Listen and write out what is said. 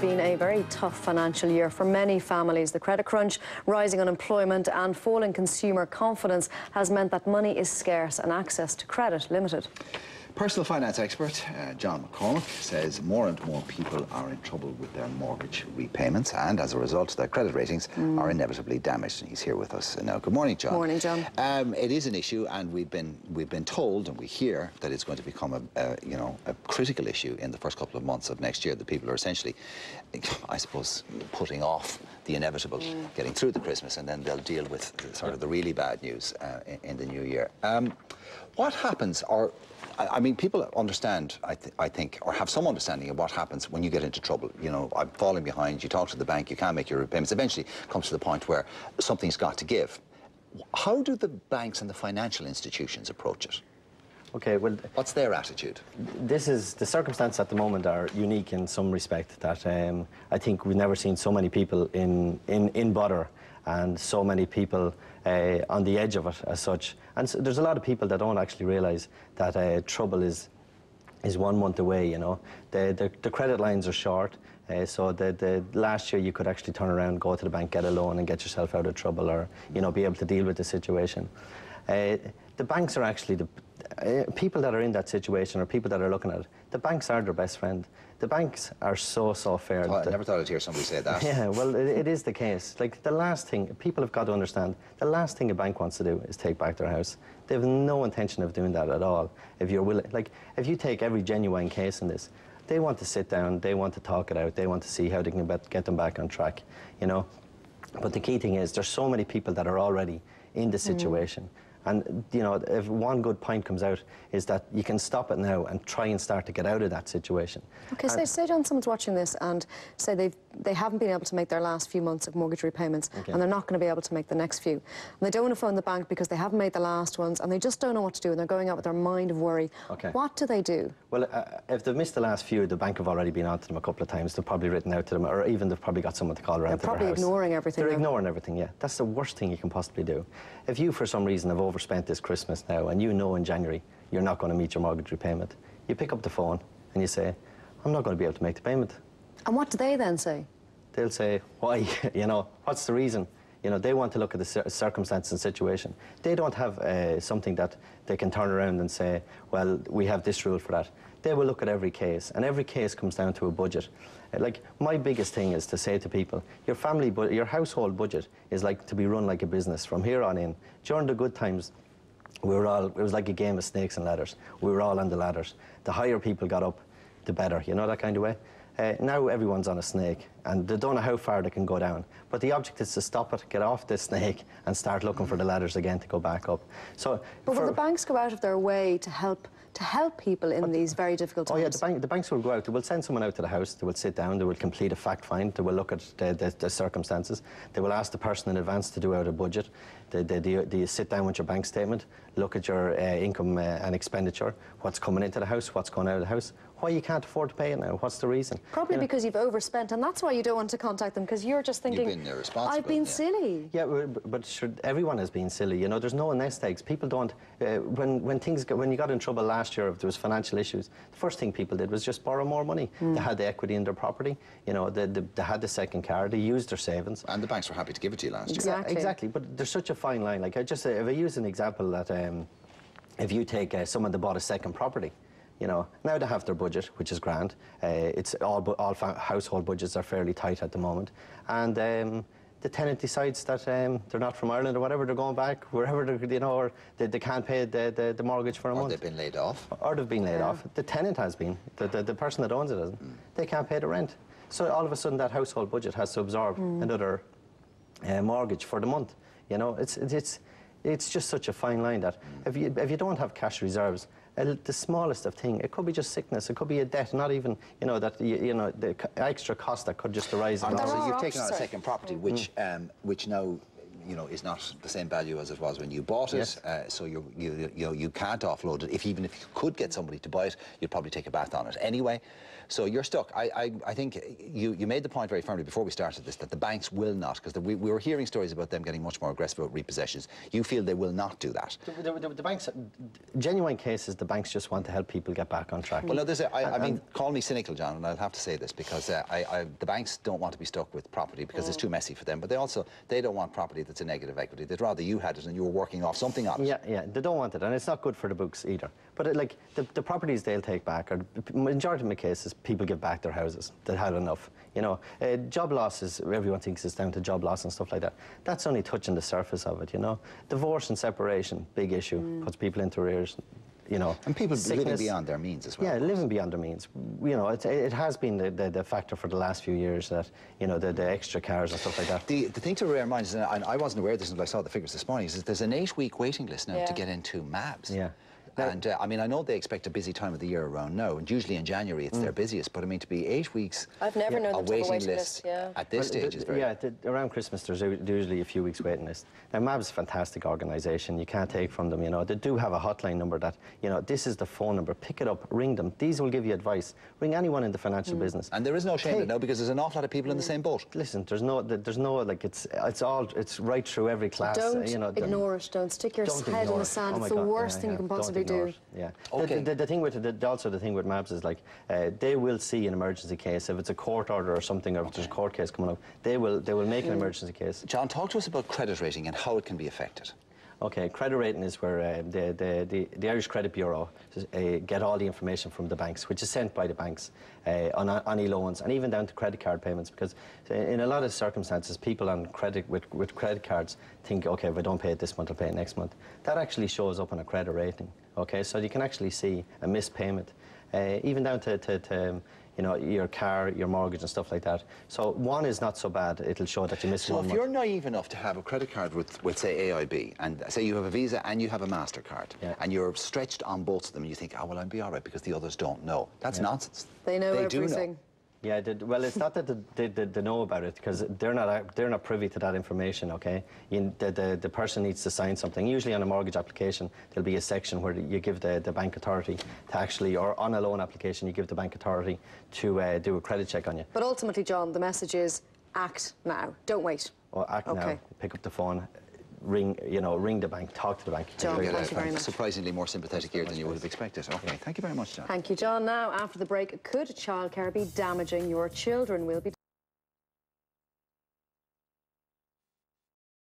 been a very tough financial year for many families. The credit crunch, rising unemployment and falling consumer confidence has meant that money is scarce and access to credit limited. Personal finance expert John McCormack says more and more people are in trouble with their mortgage repayments, and as a result their credit ratings are inevitably damaged. And he's here with us now. Good morning, John. Morning, John. It is an issue, and we've been told, and we hear that it's going to become a critical issue in the first couple of months of next year. That people are essentially, I suppose, putting off the inevitable, getting through the Christmas, and then they'll deal with sort of the really bad news in the new year. What happens, or I mean, people understand, I think, or have some understanding of what happens when you get into trouble. You know, I'm falling behind, you talk to the bank, you can't make your repayments. Eventually it comes to the point where something's got to give. How do the banks and the financial institutions approach it? Okay, well, what's their attitude? This is, the circumstances at the moment are unique in some respect, that I think we've never seen so many people in bother, and so many people on the edge of it as such. And so there's a lot of people that don't actually realise that trouble is 1 month away, you know. The credit lines are short, so the last year you could actually turn around, go to the bank, get a loan and get yourself out of trouble, or, you know, be able to deal with the situation. The banks are actually the people that are in that situation, or people that are looking at it. The banks are their best friend. The banks are so fair. I never thought I'd hear somebody say that. Yeah, well, it is the case. Like, the last thing, people have got to understand, the last thing a bank wants to do is take back their house. They have no intention of doing that at all. If you're willing, like, if you take every genuine case in this, they want to sit down, they want to talk it out, they want to see how they can get them back on track, you know. But the key thing is, there's so many people that are already in the situation. And, you know, if one good point comes out is that you can stop it now and try and start to get out of that situation. Okay, say John, someone's watching this and say they haven't been able to make their last few months of mortgage repayments, and they're not going to be able to make the next few. And they don't want to phone the bank because they haven't made the last ones, and they just don't know what to do, and they're going out with their mind of worry. Okay. What do they do? Well, if they've missed the last few, the bank have already been on to them a couple of times. They've probably written out to them, or even they've probably got someone to call around to their house. They're probably ignoring everything. They're ignoring everything, yeah. That's the worst thing you can possibly do. If you, for some reason, have overspent this Christmas now, and you know in January you're not going to meet your mortgage repayment, you pick up the phone and you say, I'm not going to be able to make the payment. And what do they then say? They'll say, why? You know, what's the reason? You know, they want to look at the circumstance and situation. They don't have something that they can turn around and say, well, we have this rule for that. They will look at every case, and every case comes down to a budget. Like, my biggest thing is to say to people, your household budget is like to be run like a business from here on in. During the good times, it was like a game of snakes and ladders. We were all on the ladders. The higher people got up, the better, you know, that kind of way. Now everyone's on a snake, and they don't know how far they can go down. But the object is to stop it, get off the snake, and start looking for the ladders again to go back up. So, but will the banks go out of their way to help people in these very difficult times? Oh yeah, the banks will go out. They will send someone out to the house. They will sit down. They will complete a fact find. They will look at the circumstances. They will ask the person in advance to do out a budget. They sit down with your bank statement, look at your income and expenditure, what's coming into the house, what's going out of the house, why you can't afford to pay it now, what's the reason? Probably because you've overspent, and that's why you don't want to contact them, because you're just thinking, you've been irresponsible. I've been silly. Yeah, but sure, everyone has been silly, you know. There's no nest eggs. People don't, when you got in trouble last year, if there was financial issues, the first thing people did was just borrow more money. They had the equity in their property, you know, they had the second car, they used their savings. And the banks were happy to give it to you last year. Exactly. Exactly, but there's such a fine line. Like, if I use an example that if you take someone that bought a second property, you know, now they have their budget, which is grand. It's all household budgets are fairly tight at the moment, and the tenant decides that they're not from Ireland or whatever, they're going back wherever they're, you know, or they can't pay the mortgage for a month. Or they've been laid off. Or they've been laid off. The tenant has been. The person that owns it hasn't. They can't pay the rent. So all of a sudden that household budget has to absorb another mortgage for the month. You know, it's just such a fine line that if you don't have cash reserves, the smallest of thing, it could be just sickness, it could be a debt, not even, you know, that you know, the extra cost that could just arise. And also you've taken on a second property, which now, you know, is not the same value as it was when you bought it. Yes. So you can't offload it. Even if you could get somebody to buy it, you'd probably take a bath on it anyway. So you're stuck. I think you made the point very firmly before we started this that the banks will not, because we were hearing stories about them getting much more aggressive about repossessions. You feel they will not do that? The banks, genuine cases, the banks just want to help people get back on track. Well, no, I mean, call me cynical, John, and I'll have to say this, because the banks don't want to be stuck with property because it's too messy for them, but they don't want property that's a negative equity. They'd rather you had it and you were working off something on it. Yeah, they don't want it, and it's not good for the books either. But like the properties they'll take back, or majority of my cases, people give back their houses. They had enough. You know, job losses, everyone thinks it's down to job loss and stuff like that. That's only touching the surface of it, you know. Divorce and separation, big issue, puts people into arrears. You know, and people living beyond their means as well. Yeah, living beyond their means. You know, it has been the factor for the last few years that, you know, the extra cars and stuff like that. The thing to bear in mind is, and I wasn't aware of this until I saw the figures this morning, is that there's an 8-week waiting list now to get into MABs. Yeah. And I mean, I know they expect a busy time of the year around now, and usually in January it's their busiest, but I mean, to be 8 weeks I've never known a them to have a waiting list at this stage is very... Yeah, around Christmas there's usually a few weeks waiting list. Now, MAB's a fantastic organisation, you can't take from them, you know. They do have a hotline number that, you know, this is the phone number, pick it up, ring them. These will give you advice. Ring anyone in the financial business. And there is no shame in it now, because there's an awful lot of people in the same boat. Listen, there's no, like, it's right through every class. Don't you know, ignore it, don't stick your head in the sand. It's the worst thing you can possibly do. Yeah. Okay. The thing with also the thing with MABs is, like, they will see an emergency case if it's a court order or something, or if there's a court case coming up. They will make an emergency case. John, talk to us about credit rating and how it can be affected. Okay, credit rating is where the Irish Credit Bureau get all the information from the banks, which is sent by the banks on e-loans and even down to credit card payments, because in a lot of circumstances, people on credit with credit cards think, okay, if I don't pay it this month, I'll pay it next month. That actually shows up on a credit rating. Okay, so you can actually see a missed payment, even down to you know, your car, your mortgage and stuff like that. So one is not so bad, it'll show that you missed 1 month. So if you're naive enough to have a credit card with say, AIB, and say you have a Visa and you have a MasterCard, and you're stretched on both of them, and you think, oh, well, I'll be all right because the others don't know. That's nonsense. They know everything. Do know. Yeah, well, it's not that they know about it, because they're not privy to that information. Okay, the person needs to sign something. Usually on a mortgage application, there'll be a section where you give the bank authority to actually, or on a loan application, you give the bank authority to do a credit check on you. But ultimately, John, the message is act now. Don't wait. Or act now. Pick up the phone. Ring the bank, talk to the bank. John, thank you very much. Surprisingly more sympathetic ear than you would have expected. Okay, thank you very much, John. Thank you, John. Now, after the break, could childcare be damaging your children? We'll be